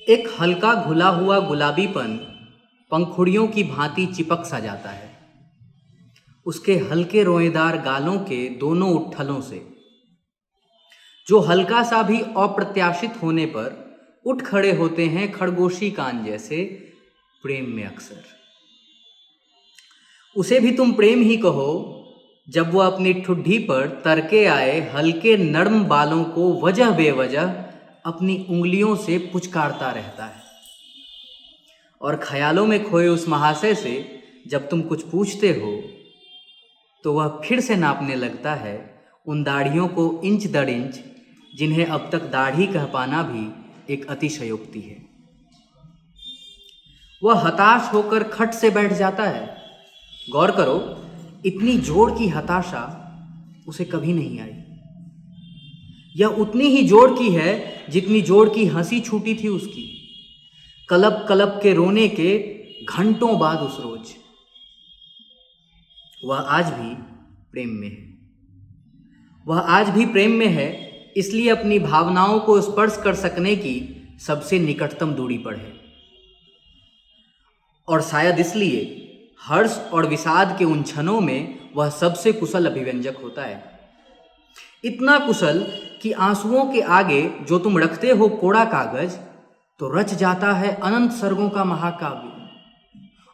एक हल्का घुला हुआ गुलाबीपन पंखुड़ियों की भांति चिपक सा जाता है उसके हल्के रोएदार गालों के दोनों उठलों से, जो हल्का सा भी अप्रत्याशित होने पर उठ खड़े होते हैं खरगोशी कान जैसे प्रेम में अक्सर। उसे भी तुम प्रेम ही कहो जब वह अपनी ठुड्डी पर तरके आए हल्के नर्म बालों को वजह बेवजह अपनी उंगलियों से पुचकारता रहता है, और ख्यालों में खोए उस महाशय से जब तुम कुछ पूछते हो तो वह फिर से नापने लगता है उन दाढ़ियों को इंच दर इंच, जिन्हें अब तक दाढ़ी कह पाना भी एक अतिशयोक्ति है। वह हताश होकर खट से बैठ जाता है। गौर करो, इतनी जोर की हताशा उसे कभी नहीं आई। यह उतनी ही जोर की है जितनी जोर की हंसी छूटी थी उसकी कलब कलब के रोने के घंटों बाद उस रोज। वह आज भी प्रेम में है। वह आज भी प्रेम में है, इसलिए अपनी भावनाओं को स्पर्श कर सकने की सबसे निकटतम दूरी पर है, और शायद इसलिए हर्ष और विषाद के उन क्षणों में वह सबसे कुशल अभिव्यंजक होता है। इतना कुशल कि आंसुओं के आगे जो तुम रखते हो कोड़ा कागज, तो रच जाता है अनंत सर्गों का महाकाव्य,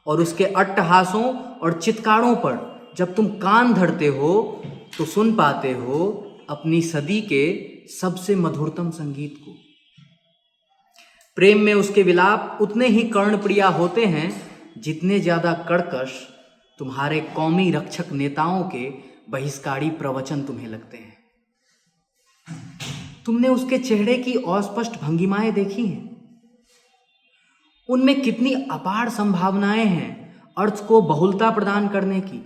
और उसके अट्टहासों और चित्कारों पर जब तुम कान धरते हो तो सुन पाते हो अपनी सदी के सबसे मधुरतम संगीत को। प्रेम में उसके विलाप उतने ही कर्णप्रिया होते हैं जितने ज्यादा कर्कश तुम्हारे कौमी रक्षक नेताओं के बहिष्कारी प्रवचन तुम्हें लगते हैं। तुमने उसके चेहरे की अस्पष्ट भंगिमाएं देखी हैं। उनमें कितनी अपार संभावनाएं हैं अर्थ को बहुलता प्रदान करने की।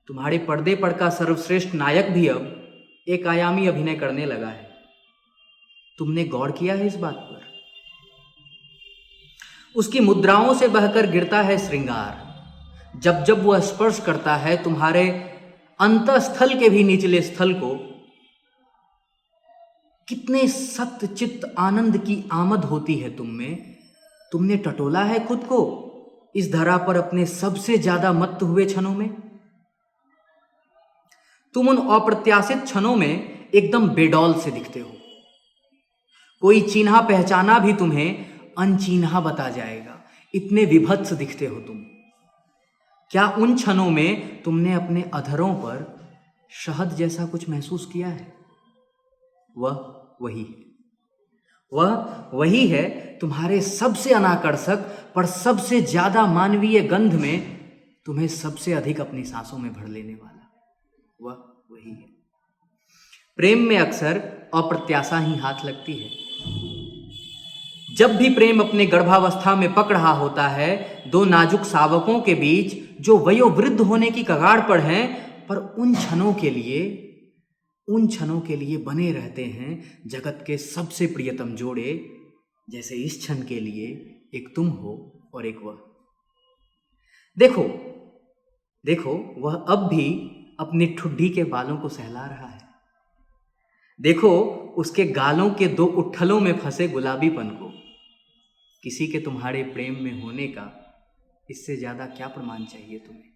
तुम्हारे पर्दे पर का सर्वश्रेष्ठ नायक भी अब एक आयामी अभिनय करने लगा है। तुमने गौर किया है इस बात पर? उसकी मुद्राओं से बहकर गिरता है श्रृंगार। जब जब वह स्पर्श करता है तुम्हारे अंतःस्थल के भी निचले स्थल को, कितने सत्य चित्त आनंद की आमद होती है तुम में। तुमने टटोला है खुद को इस धरा पर अपने सबसे ज्यादा मत्त हुए क्षणों में। तुम उन अप्रत्याशित क्षणों में एकदम बेडौल से दिखते हो। कोई चिन्हा पहचाना भी तुम्हें अनचिन्हा बता जाएगा, इतने विभत्स दिखते हो तुम। क्या उन क्षणों में तुमने अपने अधरों पर शहद जैसा कुछ महसूस किया है? वह वही है तुम्हारे सबसे अनाकर्षक पर सबसे ज्यादा मानवीय गंध में तुम्हें सबसे अधिक अपनी सांसों में भर लेने वाला। वह वही है। प्रेम में अक्सर अप्रत्याशा ही हाथ लगती है। जब भी प्रेम अपने गर्भावस्था में पक रहा होता है, दो नाजुक शावकों के बीच जो वयोवृद्ध होने की कगार पर हैं, पर उन क्षणों के लिए बने रहते हैं जगत के सबसे प्रियतम जोड़े, जैसे इस क्षण के लिए एक तुम हो और एक वह। देखो वह अब भी अपनी ठुड्डी के बालों को सहला रहा है। देखो उसके गालों के दो उठलों में फंसे गुलाबीपन को। किसी के तुम्हारे प्रेम में होने का इससे ज्यादा क्या प्रमाण चाहिए तुम्हें?